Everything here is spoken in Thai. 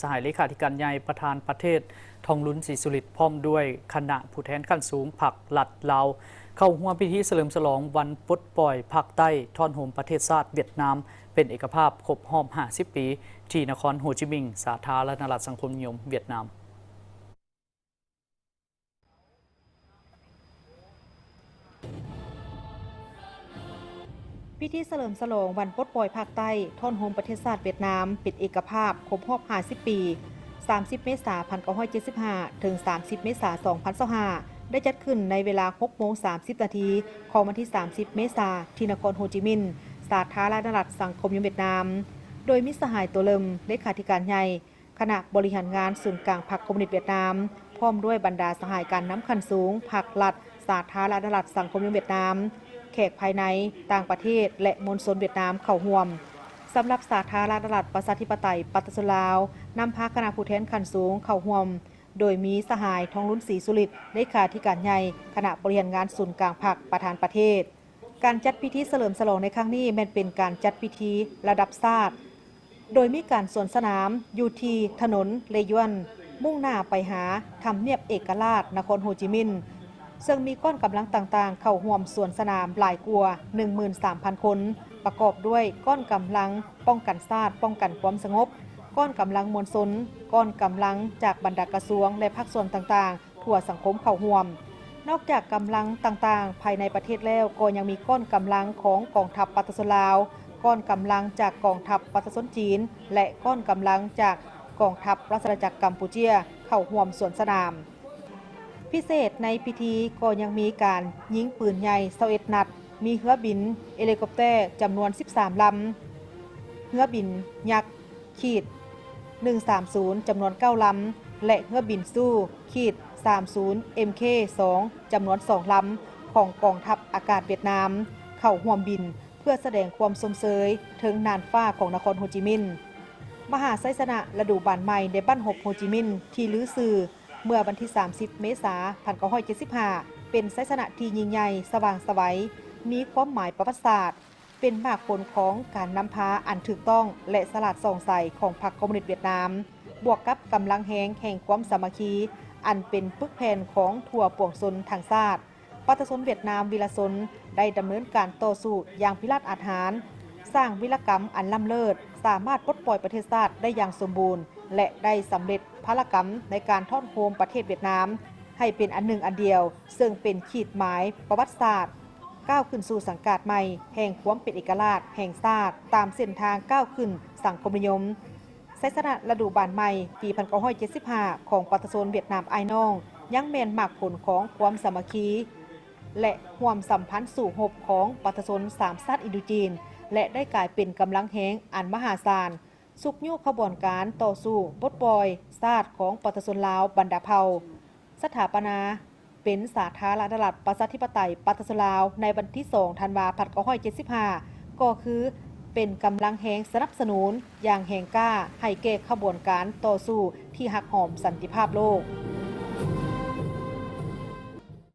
สหายเลขาธิการใหญ่ประธานประเทศทองลุ้นศรีสุริตพร้อมด้วยคณะผู้แทนขั้นสูงผักหลัดลาวเข้าร่วมพิธีเฉลิมฉลองวันปลดปล่อยภาคใต้ท่อนโฮมประเทศชาติเวียดนามเป็นเอกภาพครบรอบ50 ปีที่นครโฮจิมินห์สาธารณรัฐสังคมนิยมเวียดนามพิธีเฉลิมฉลองวันปลดปล่อยภาคใต้ท่อนโฮมประเทศชาติเวียดนามเป็นเอกภาพครบรอบ50 ปี 30 เมษายน 1975 ถึง 30 เมษายน 2025 ได้จัดขึ้นในเวลา 6:30 นาทีของวันที่ 30 เมษายน ที่นครโฮจิมินห์สาธารณรัฐสังคมนิยมเวียดนาม โดยมิสหายตัวเลิมเลขาธิการใหญ่คณะบริหารงานศูนย์กลางพรรคคอมมิวนิสต์เวียดนามพร้อมด้วยบรรดาสหายการน้ำขั้นสูงพรรครัฐสาธารณรัฐสังคมนิยมเวียดนามแขกภายในต่างประเทศและมวลชนเวียดนามเข้าร่วมสำหรับสาธารณรัฐประชาธิปไตยปฏิรูปลาวนำพาคณะผู้แทนขั้นสูงเข้าร่วมโดยมีสหายทองลุ้นศรีสุริตเลขาธิการใหญ่คณะบริหารงานศูนย์กลางพรรคประธานประเทศการจัดพิธีเฉลิมฉลองในครั้งนี้แม้นเป็นการจัดพิธีระดับชาติโดยมีการสวนสนามอยู่ที่ถนนเลยวนมุ่งหน้าไปหาทำเนียบเอกราชนครโฮจิมินห์ซึ่งมีก้อนกำลังต่างๆเข้าร่วมสวนสนามหลายกว่า 13,000 คนประกอบด้วยก้อนกำลังป้องกันชาติป้องกันความสงบก้อนกำลังมวลชนก้อนกำลังจากบรรดากระทรวงและภาคส่วนต่างๆทั่วสังคมเข้าร่วมนอกจากกำลังต่างๆภายในประเทศแล้วก็ยังมีก้อนกำลังของกองทัพปฏิรูปลาวก้อนกำลังจากกองทัพปฏิรูปจีนและก้อนกำลังจากกองทัพราชอาณาจักรกัมพูชีเข้าร่วมสวนสนามพิเศษในพิธีก็ยังมีการยิงปืนใหญ่21 นัดมีเรือบินเฮลิคอปเตอร์จำนวน13 ลำเรือบินยักษ์ขีด130จำนวน9 ลำและเรือบินสู้ขีด30 MK2 จำนวน2 ลำของกองทัพอากาศเวียดนามเข้าร่วมบินเพื่อแสดงความสมเสยถึงน่านฟ้าของนครโฮจิมินห์มหาไซสนะฤดูบานใหม่ในบ้านหบโฮจิมินห์ที่ลือซื่อเมื่อวันที่ 30 เมษายน 1975 เป็นไซสนะที่ยิ่งใหญ่สว่างไสวมีความหมายประวัติศาสตร์เป็นมากผลของการนำพาอันถูกต้องและสลัดส่องใสของพรรคคอมมิวนิสต์เวียดนามบวกกับกำลังแห่งความสามัคคีอันเป็นปึกแผ่นของทั่วปวงชนทางชาติประชาชนเวียดนามวีรชนได้ดำเนินการต่อสู้อย่างพิราศอาถรรพ์สร้างวิรกรรมอันล้ำเลิศสามารถปลดปล่อยประเทศชาติได้อย่างสมบูรณ์และได้สำเร็จภารกรรมในการท่อนโฮมประเทศเวียดนามให้เป็นอันหนึ่งอันเดียวซึ่งเป็นขีดหมายประวัติศาสตร์ก้าวขึ้นสู่สังกัดใหม่แห่งความเป็นเอกราชแห่งชาติตามเส้นทางก้าวขึ้นสังคมนิยมไซสนะฤดูบานใหม่ปี 1975 ของประชาชนเวียดนามไอ้น้องยังแม่นมากผลของความสามัคคีและความสัมพันธ์สู่หบของประชาชน3 ชาติอินโดจีนและได้กลายเป็นกำลังแห่งอันมหาศาลสุกยุขบวนการต่อสู้ปลดปล่อยชาติของประชาชนลาวบรรดาเผ่าสถาปนาเป็นสาธารณรัฐประชาธิปไตยปฏิรูปลาวในวันที่ 2 ธันวาคม 1975 ก็คือเป็นกำลังแห่งสนับสนุนอย่างแห่งกล้าให้แก่ขบวนการต่อสู้ที่หักหอมสันติภาพโลก